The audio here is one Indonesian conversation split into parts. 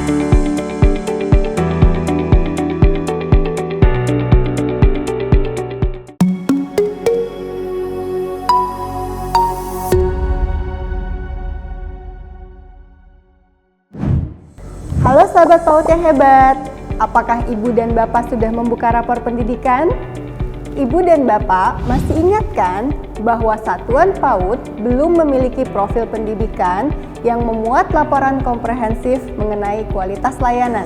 Halo sahabat PAUD yang hebat, apakah Ibu dan Bapak sudah membuka rapor pendidikan? Ibu dan Bapak masih ingat kan bahwa satuan PAUD belum memiliki profil pendidikan yang memuat laporan komprehensif mengenai kualitas layanan.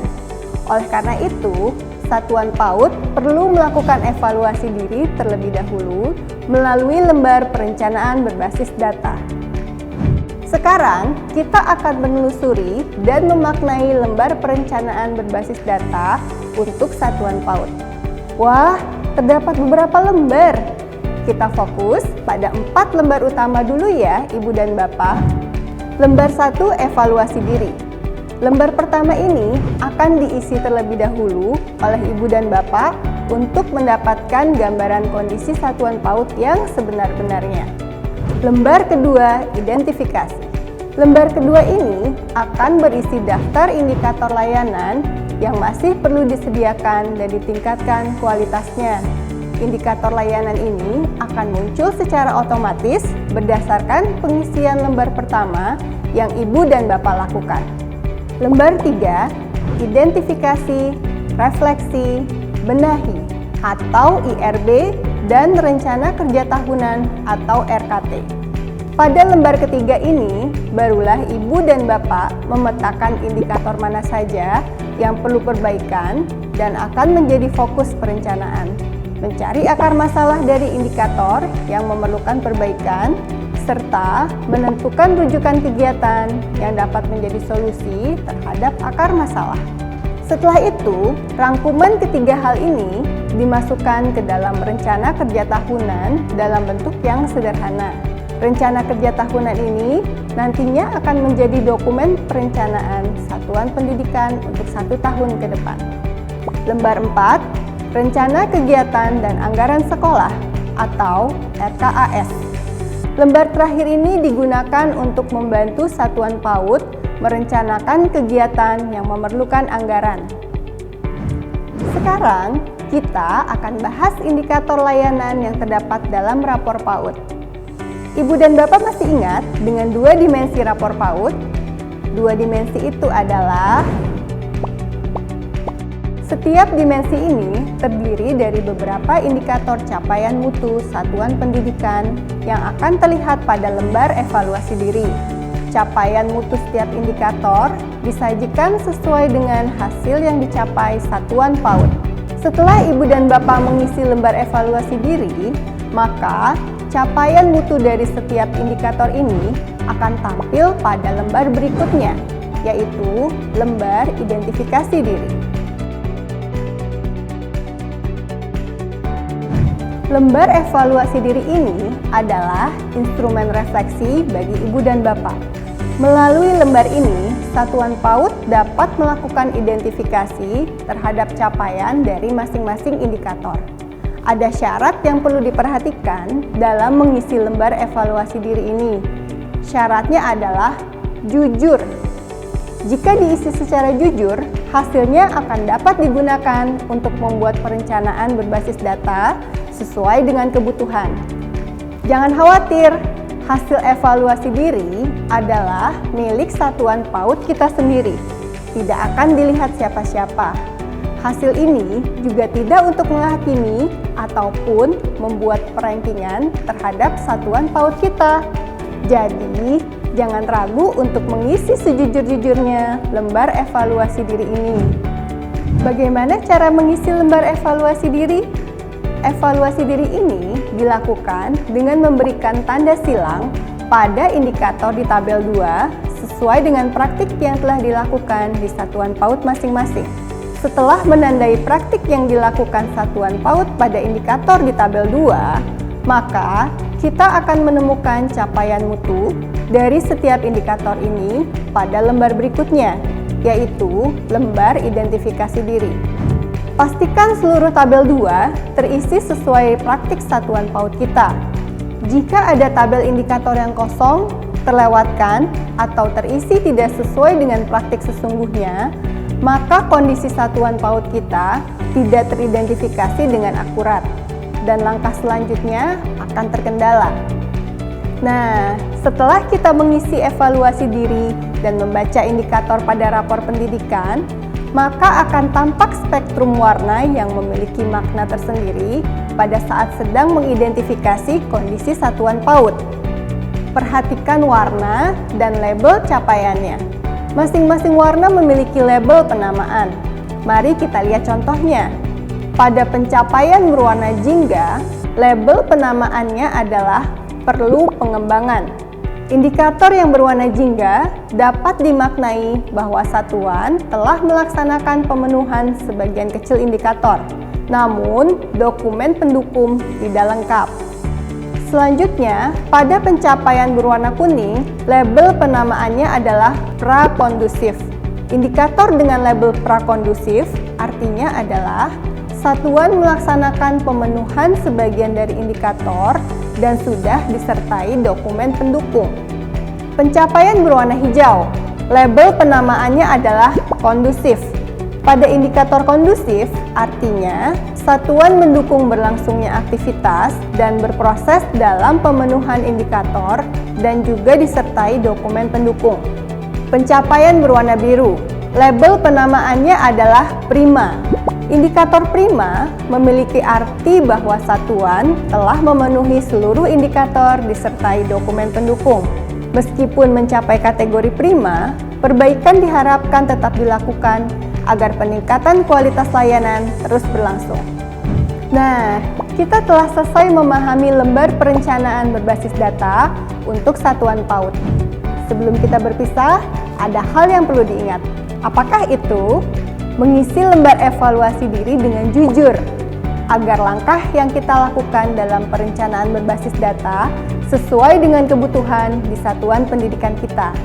Oleh karena itu, satuan PAUD perlu melakukan evaluasi diri terlebih dahulu melalui lembar perencanaan berbasis data. Sekarang, kita akan menelusuri dan memaknai lembar perencanaan berbasis data untuk satuan PAUD. Wah, terdapat beberapa lembar. Kita fokus pada 4 lembar utama dulu ya, Ibu dan Bapak. Lembar 1, evaluasi diri. Lembar pertama ini akan diisi terlebih dahulu oleh Ibu dan Bapak untuk mendapatkan gambaran kondisi satuan PAUD yang sebenar-benarnya. Lembar kedua, identifikasi. Lembar kedua ini akan berisi daftar indikator layanan yang masih perlu disediakan dan ditingkatkan kualitasnya. Indikator layanan ini akan muncul secara otomatis berdasarkan pengisian lembar pertama yang Ibu dan Bapak lakukan. Lembar 3, identifikasi, refleksi, benahi atau IRB dan rencana kerja tahunan atau RKT. Pada lembar ketiga ini, barulah Ibu dan Bapak memetakan indikator mana saja yang perlu perbaikan dan akan menjadi fokus perencanaan. Mencari akar masalah dari indikator yang memerlukan perbaikan, serta menentukan rujukan kegiatan yang dapat menjadi solusi terhadap akar masalah. Setelah itu, rangkuman ketiga hal ini dimasukkan ke dalam rencana kerja tahunan dalam bentuk yang sederhana. Rencana kerja tahunan ini nantinya akan menjadi dokumen perencanaan satuan pendidikan untuk 1 tahun ke depan. Lembar 4, rencana kegiatan dan anggaran sekolah atau RKAS. Lembar terakhir ini digunakan untuk membantu satuan PAUD merencanakan kegiatan yang memerlukan anggaran. Sekarang, kita akan bahas indikator layanan yang terdapat dalam rapor PAUD. Ibu dan Bapak masih ingat dengan 2 dimensi rapor PAUD? 2 dimensi itu adalah setiap dimensi ini terdiri dari beberapa indikator capaian mutu satuan pendidikan yang akan terlihat pada lembar evaluasi diri. Capaian mutu setiap indikator disajikan sesuai dengan hasil yang dicapai satuan PAUD. Setelah Ibu dan Bapak mengisi lembar evaluasi diri, maka capaian mutu dari setiap indikator ini akan tampil pada lembar berikutnya, yaitu lembar identifikasi diri. Lembar evaluasi diri ini adalah instrumen refleksi bagi Ibu dan Bapak. Melalui lembar ini, satuan PAUD dapat melakukan identifikasi terhadap capaian dari masing-masing indikator. Ada syarat yang perlu diperhatikan dalam mengisi lembar evaluasi diri ini. Syaratnya adalah jujur. Jika diisi secara jujur, hasilnya akan dapat digunakan untuk membuat perencanaan berbasis data sesuai dengan kebutuhan. Jangan khawatir, hasil evaluasi diri adalah milik satuan PAUD kita sendiri. Tidak akan dilihat siapa-siapa. Hasil ini juga tidak untuk menghakimi ataupun membuat perankingan terhadap satuan PAUD kita. Jadi, jangan ragu untuk mengisi sejujur-jujurnya lembar evaluasi diri ini. Bagaimana cara mengisi lembar evaluasi diri? Evaluasi diri ini dilakukan dengan memberikan tanda silang pada indikator di tabel 2 sesuai dengan praktik yang telah dilakukan di satuan PAUD masing-masing. Setelah menandai praktik yang dilakukan satuan PAUD pada indikator di tabel 2, maka kita akan menemukan capaian mutu dari setiap indikator ini pada lembar berikutnya, yaitu lembar identifikasi diri. Pastikan seluruh tabel 2 terisi sesuai praktik satuan PAUD kita. Jika ada tabel indikator yang kosong, terlewatkan atau terisi tidak sesuai dengan praktik sesungguhnya, maka kondisi satuan PAUD kita tidak teridentifikasi dengan akurat dan langkah selanjutnya akan terkendala. Nah, setelah kita mengisi evaluasi diri dan membaca indikator pada rapor pendidikan, maka akan tampak spektrum warna yang memiliki makna tersendiri pada saat sedang mengidentifikasi kondisi satuan PAUD. Perhatikan warna dan label capaiannya. Masing-masing warna memiliki label penamaan. Mari kita lihat contohnya. Pada pencapaian berwarna jingga, label penamaannya adalah perlu pengembangan. Indikator yang berwarna jingga dapat dimaknai bahwa satuan telah melaksanakan pemenuhan sebagian kecil indikator, namun dokumen pendukung tidak lengkap. Selanjutnya, pada pencapaian berwarna kuning, label penamaannya adalah prakondusif. Indikator dengan label prakondusif artinya adalah satuan melaksanakan pemenuhan sebagian dari indikator dan sudah disertai dokumen pendukung. Pencapaian berwarna hijau, label penamaannya adalah kondusif. Pada indikator kondusif, artinya satuan mendukung berlangsungnya aktivitas dan berproses dalam pemenuhan indikator dan juga disertai dokumen pendukung. Pencapaian berwarna biru, label penamaannya adalah prima. Indikator prima memiliki arti bahwa satuan telah memenuhi seluruh indikator disertai dokumen pendukung. Meskipun mencapai kategori prima, perbaikan diharapkan tetap dilakukan agar peningkatan kualitas layanan terus berlangsung. Nah, kita telah selesai memahami lembar perencanaan berbasis data untuk satuan PAUD. Sebelum kita berpisah, ada hal yang perlu diingat. Apakah itu? Mengisi lembar evaluasi diri dengan jujur, agar langkah yang kita lakukan dalam perencanaan berbasis data sesuai dengan kebutuhan di satuan pendidikan kita.